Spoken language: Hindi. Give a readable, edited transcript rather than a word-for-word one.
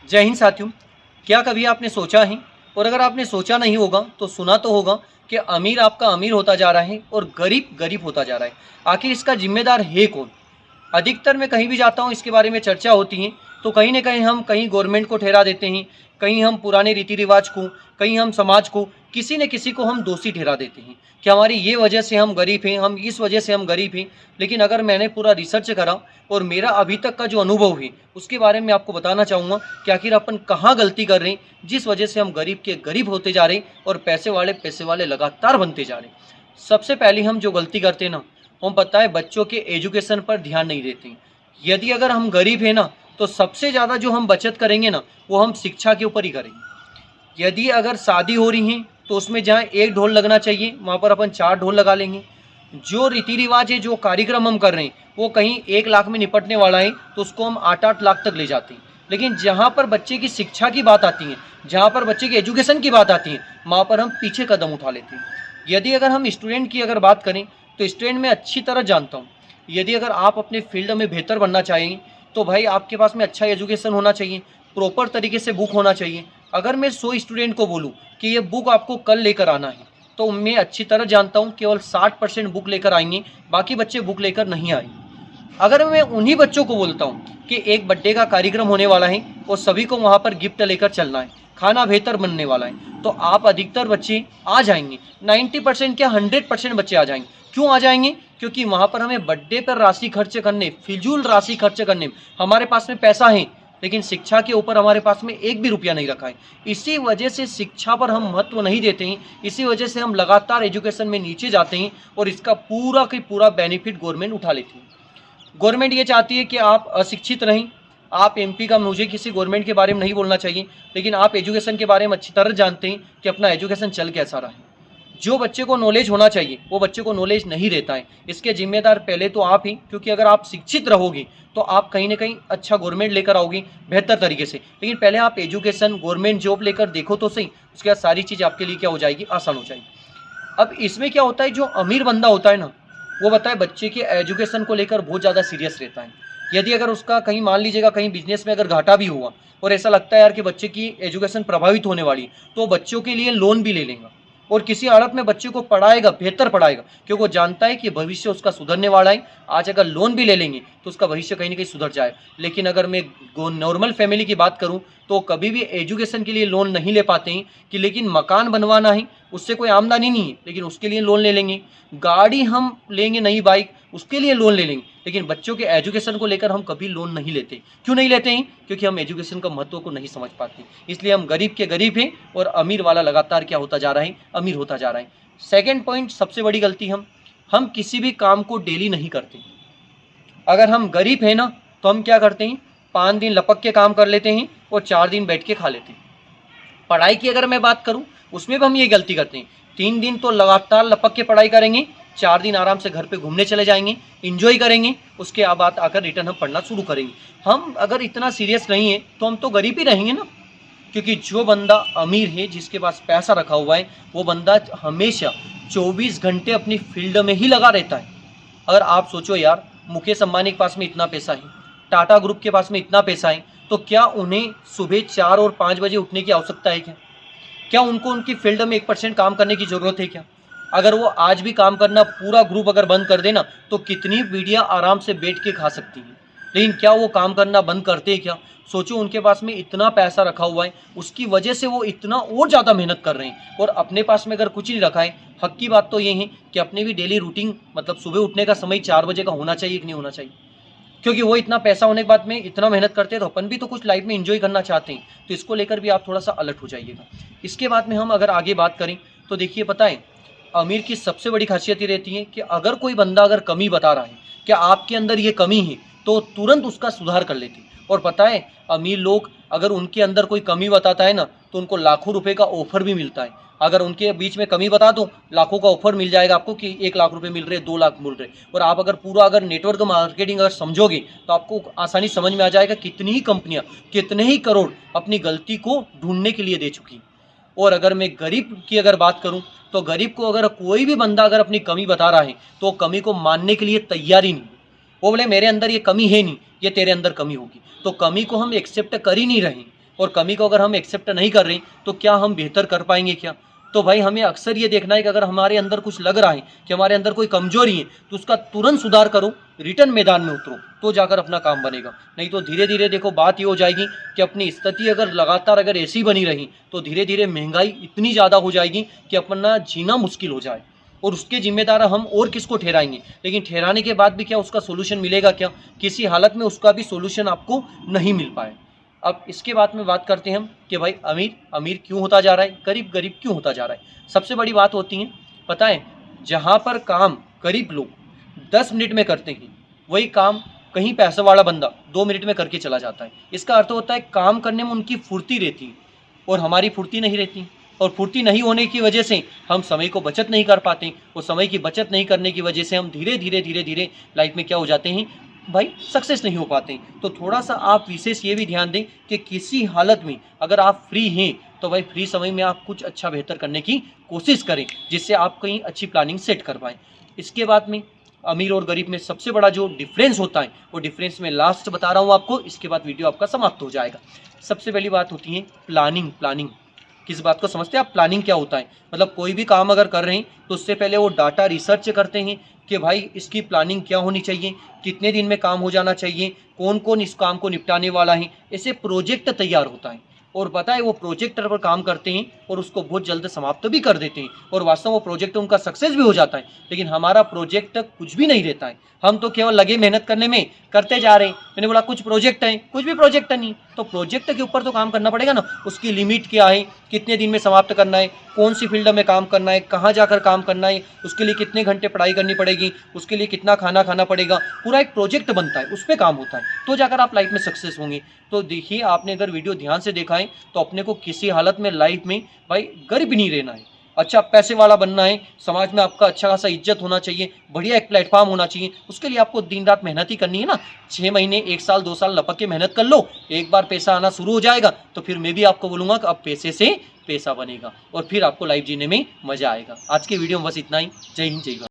जय हिंद साथियों। क्या कभी आपने सोचा है, और अगर आपने सोचा नहीं होगा तो सुना तो होगा, कि अमीर आपका अमीर होता जा रहा है और गरीब गरीब होता जा रहा है। आखिर इसका जिम्मेदार है कौन? अधिकतर मैं कहीं भी जाता हूँ इसके बारे में चर्चा होती है, तो कहीं न कहीं हम कहीं गवर्नमेंट को ठहरा देते हैं, कहीं हम पुराने रीति-रिवाज को, कहीं हम समाज को, किसी न किसी को हम दोषी ठहरा देते हैं कि हमारी ये वजह से हम गरीब हैं, हम इस वजह से हम गरीब हैं। लेकिन अगर मैंने पूरा रिसर्च करा और मेरा अभी तक का जो अनुभव है, उसके बारे में आपको बताना चाहूँगा कि आखिर अपन कहाँ गलती कर रहे हैं, जिस वजह से हम गरीब के गरीब होते जा रहे हैं और पैसे वाले लगातार बनते जा रहे हैं। सबसे पहली हम जो गलती करते हैं ना, हम पता है बच्चों के एजुकेशन पर ध्यान नहीं देते हैं। यदि अगर हम गरीब हैं ना, तो सबसे ज़्यादा जो हम बचत करेंगे ना, वो हम शिक्षा के ऊपर ही करेंगे। यदि अगर शादी हो रही है, तो उसमें जहाँ 1 ढोल लगना चाहिए, वहाँ पर अपन 4 ढोल लगा लेंगे। जो रीति-रिवाज है, जो कार्यक्रम हम कर रहे हैं, वो कहीं 1 लाख में निपटने वाला है, तो उसको हम 8-8 लाख तक ले जाते हैं। लेकिन जहाँ पर बच्चे की शिक्षा की बात आती है, जहाँ पर बच्चे की एजुकेशन की बात आती है, वहाँ पर हम पीछे कदम उठा लेते हैं। यदि अगर हम स्टूडेंट की अगर बात करें, तो स्टूडेंट मैं अच्छी तरह जानता हूँ। यदि अगर आप अपने फील्ड में बेहतर बनना चाहें, तो भाई आपके पास में अच्छा एजुकेशन होना चाहिए, प्रॉपर तरीके से बुक होना चाहिए। अगर मैं 100 स्टूडेंट को बोलूँ कि ये बुक आपको कल लेकर आना है, तो मैं अच्छी तरह जानता हूँ केवल 60% बुक लेकर आएँगे, बाकी बच्चे बुक लेकर नहीं आएँगे। अगर मैं उन्हीं बच्चों को बोलता हूँ कि एक बर्थडे का कार्यक्रम होने वाला है और सभी को वहाँ पर गिफ्ट लेकर चलना है, खाना बेहतर बनने वाला है, तो आप अधिकतर बच्चे आ जाएंगे। 90% क्या 100% बच्चे आ जाएंगे। क्यों आ जाएंगे? क्योंकि वहाँ पर हमें बर्थडे पर राशि खर्च करने, फिजूल राशि खर्च करने हमारे पास में पैसा है, लेकिन शिक्षा के ऊपर हमारे पास में एक भी रुपया नहीं रखा है। इसी वजह से शिक्षा पर हम महत्व नहीं देते हैं, इसी वजह से हम लगातार एजुकेशन में नीचे जाते हैं और इसका पूरा का पूरा बेनिफिट गवर्नमेंट उठा लेती है। गवर्नमेंट ये चाहती है कि आप अशिक्षित रहें। आप एमपी का, मुझे किसी गवर्नमेंट के बारे में नहीं बोलना चाहिए, लेकिन आप एजुकेशन के बारे में अच्छी तरह जानते हैं कि अपना एजुकेशन चल कैसा रहा है। जो बच्चे को नॉलेज होना चाहिए, वो बच्चे को नॉलेज नहीं रहता है। इसके जिम्मेदार पहले तो आप ही, क्योंकि अगर आप शिक्षित रहोगे, तो आप कहीं न कहीं अच्छा गवर्नमेंट लेकर आओगे बेहतर तरीके से। लेकिन पहले आप एजुकेशन, गवर्नमेंट जॉब लेकर देखो तो सही, उसके बाद सारी चीज़ आपके लिए क्या हो जाएगी, आसान हो जाएगी। अब इसमें क्या होता है, जो अमीर बंदा होता है ना, वो बताए बच्चे के एजुकेशन को लेकर बहुत ज़्यादा सीरियस रहता है। यदि अगर उसका कहीं मान लीजिएगा कहीं बिजनेस में अगर घाटा भी हुआ और ऐसा लगता है यार कि बच्चे की एजुकेशन प्रभावित होने वाली है, तो बच्चों के लिए लोन भी ले लेगा और किसी हालत में बच्चे को पढ़ाएगा, बेहतर पढ़ाएगा, क्योंकि वो जानता है कि भविष्य उसका सुधरने वाला है। आज अगर लोन भी ले लेंगे तो उसका भविष्य कहीं न कहीं सुधर जाए। लेकिन अगर मैं नॉर्मल फैमिली की बात करूँ, तो कभी भी एजुकेशन के लिए लोन नहीं ले पाते हैं, कि लेकिन मकान बनवाना है, उससे कोई आमदनी नहीं है, लेकिन उसके लिए लोन ले लेंगे। गाड़ी हम लेंगे, नई बाइक, उसके लिए लोन ले लेंगे। लेकिन बच्चों के एजुकेशन को लेकर हम कभी लोन नहीं लेते। क्यों नहीं लेते हैं? क्योंकि हम एजुकेशन का महत्व को नहीं समझ पाते। इसलिए हम गरीब के गरीब हैं और अमीर वाला लगातार क्या होता जा रहा है, अमीर होता जा रहा है। सेकंड पॉइंट, सबसे बड़ी गलती हम किसी भी काम को डेली नहीं करते। अगर हम गरीब हैं ना, तो हम क्या करते हैं, 5 दिन लपक के काम कर लेते हैं और 4 दिन बैठ के खा लेते हैं। पढ़ाई की अगर मैं बात करूं, उसमें भी हम ये गलती करते हैं। 3 दिन तो लगातार लपक के पढ़ाई करेंगे, 4 दिन आराम से घर पे घूमने चले जाएंगे, इंजॉय करेंगे, उसके बाद आकर रिटर्न हम पढ़ना शुरू करेंगे। हम अगर इतना सीरियस नहीं है, तो हम तो गरीब ही रहेंगे ना। क्योंकि जो बंदा अमीर है, जिसके पास पैसा रखा हुआ है, वो बंदा हमेशा 24 घंटे अपनी फील्ड में ही लगा रहता है। अगर आप सोचो यार, मुकेश अंबानी के पास में इतना पैसा है, टाटा ग्रुप के पास में इतना पैसा है, तो क्या उन्हें सुबह 4 और 5 बजे उठने की आवश्यकता है क्या? क्या उनको उनकी फील्ड में 1% काम करने की ज़रूरत है क्या? अगर वो आज भी काम करना पूरा ग्रुप अगर बंद कर देना, तो कितनी पीढ़ियाँ आराम से बैठ के खा सकती हैं। लेकिन क्या वो काम करना बंद करते हैं क्या? सोचो, उनके पास में इतना पैसा रखा हुआ है, उसकी वजह से वो इतना और ज़्यादा मेहनत कर रहे हैं, और अपने पास में अगर कुछ नहीं रखा है। हक की बात तो ये है कि अपने भी डेली रूटीन, मतलब सुबह उठने का समय 4 बजे का होना चाहिए कि नहीं होना चाहिए? क्योंकि वो इतना पैसा होने के बाद में इतना मेहनत करते हैं, तो अपन भी तो कुछ लाइफ में एंजॉय करना चाहते हैं। तो इसको लेकर भी आप थोड़ा सा अलर्ट हो जाइएगा। इसके बाद में हम अगर आगे बात करें, तो देखिए, पता है अमीर की सबसे बड़ी खासियत ये रहती है कि अगर कोई बंदा अगर कमी बता रहा है कि आपके अंदर ये कमी है, तो तुरंत उसका सुधार कर लेते हैं। और पता है, अमीर लोग अगर उनके अंदर कोई कमी बताता है ना, तो उनको लाखों रुपए का ऑफर भी मिलता है। अगर उनके बीच में कमी बता दो, लाखों का ऑफर मिल जाएगा आपको कि 1 लाख रुपए मिल रहे, 2 लाख मिल रहे। और आप अगर पूरा अगर नेटवर्क मार्केटिंग अगर समझोगे, तो आपको आसानी समझ में आ जाएगा कितनी ही कंपनियां, कितने ही करोड़ अपनी गलती को ढूंढने के लिए दे चुकी। और अगर मैं गरीब की अगर बात करूं, तो गरीब को अगर कोई भी बंदा अगर अपनी कमी बता रहा है, तो कमी को मानने के लिए तैयार ही नहीं। वो बोले मेरे अंदर ये कमी है नहीं, ये तेरे अंदर कमी होगी, तो कमी को हम एक्सेप्ट कर ही नहीं रहे। और कमी को अगर हम एक्सेप्ट नहीं कर रहे तो क्या हम बेहतर कर पाएंगे क्या? तो भाई हमें अक्सर ये देखना है कि अगर हमारे अंदर कुछ लग रहा है कि हमारे अंदर कोई कमजोरी है तो उसका तुरंत सुधार करो, रिटर्न मैदान में उतरो, तो जाकर अपना काम बनेगा। नहीं तो धीरे धीरे देखो बात ये हो जाएगी कि अपनी स्थिति अगर लगातार अगर ऐसी बनी रही तो धीरे धीरे महंगाई इतनी ज़्यादा हो जाएगी कि अपना जीना मुश्किल हो जाए, और उसके जिम्मेदार हम और किसको ठहराएंगे? लेकिन ठहराने के बाद भी क्या उसका सोल्यूशन मिलेगा क्या? किसी हालत में उसका भी सोल्यूशन आपको नहीं मिल पाए। अब इसके बाद में बात करते हैं हम कि भाई अमीर अमीर क्यों होता जा रहा है, गरीब गरीब क्यों होता जा रहा है। सबसे बड़ी बात होती है, पता है, जहाँ पर काम गरीब लोग 10 मिनट में करते हैं वही काम कहीं पैसे वाला बंदा 2 मिनट में करके चला जाता है। इसका अर्थ होता है काम करने में उनकी फुर्ती रहती है और हमारी फुर्ती नहीं रहती, और फुर्ती नहीं होने की वजह से हम समय को बचत नहीं कर पाते, और समय की बचत नहीं करने की वजह से हम धीरे धीरे लाइफ में क्या हो जाते हैं भाई, सक्सेस नहीं हो पाते। तो थोड़ा सा आप विशेष ये भी ध्यान दें कि किसी हालत में अगर आप फ्री हैं तो भाई फ्री समय में आप कुछ अच्छा बेहतर करने की कोशिश करें, जिससे आप कहीं अच्छी प्लानिंग सेट कर पाएँ। इसके बाद में अमीर और गरीब में सबसे बड़ा जो डिफरेंस होता है वो डिफरेंस में लास्ट बता रहा हूँ आपको, इसके बाद वीडियो आपका समाप्त हो जाएगा। सबसे पहली बात होती है प्लानिंग। प्लानिंग किस बात को समझते हैं आप? प्लानिंग क्या होता है, मतलब कोई भी काम अगर कर रहे हैं तो उससे पहले वो डाटा रिसर्च करते हैं कि भाई इसकी प्लानिंग क्या होनी चाहिए, कितने दिन में काम हो जाना चाहिए, कौन कौन इस काम को निपटाने वाला है, ऐसे प्रोजेक्ट तैयार होता है। और पता है वो प्रोजेक्टर पर काम करते हैं और उसको बहुत जल्द समाप्त भी कर देते हैं, और वास्तव में वो प्रोजेक्ट उनका सक्सेस भी हो जाता है। लेकिन हमारा प्रोजेक्ट कुछ भी नहीं रहता है, हम तो केवल लगे मेहनत करने में, करते जा रहे हैं। मैंने बोला कुछ प्रोजेक्ट है, कुछ भी प्रोजेक्ट नहीं। तो प्रोजेक्ट के ऊपर तो काम करना पड़ेगा ना, उसकी लिमिट क्या है, कितने दिन में समाप्त करना है, कौन सी फील्ड में काम करना है, कहाँ जाकर काम करना है, उसके लिए कितने घंटे पढ़ाई करनी पड़ेगी, उसके लिए कितना खाना खाना पड़ेगा, पूरा एक प्रोजेक्ट बनता है, उस पर काम होता है, तो जाकर आप लाइफ में सक्सेस होंगे। तो देखिए आपने अगर वीडियो ध्यान से देखा है तो अपने को किसी हालत में लाइफ में भाई गरीब नहीं रहना है, अच्छा पैसे वाला बनना है, समाज में आपका अच्छा खासा इज्जत होना चाहिए, बढ़िया एक प्लेटफॉर्म होना चाहिए। उसके लिए आपको दिन रात मेहनत ही करनी है ना। 6 महीने 1 साल 2 साल लपक के मेहनत कर लो, एक बार पैसा आना शुरू हो जाएगा तो फिर मैं भी आपको बोलूँगा कि अब पैसे से पैसा बनेगा और फिर आपको लाइफ जीने में मजा आएगा। आज के वीडियो में बस इतना ही। जय हिंद, जय भारत।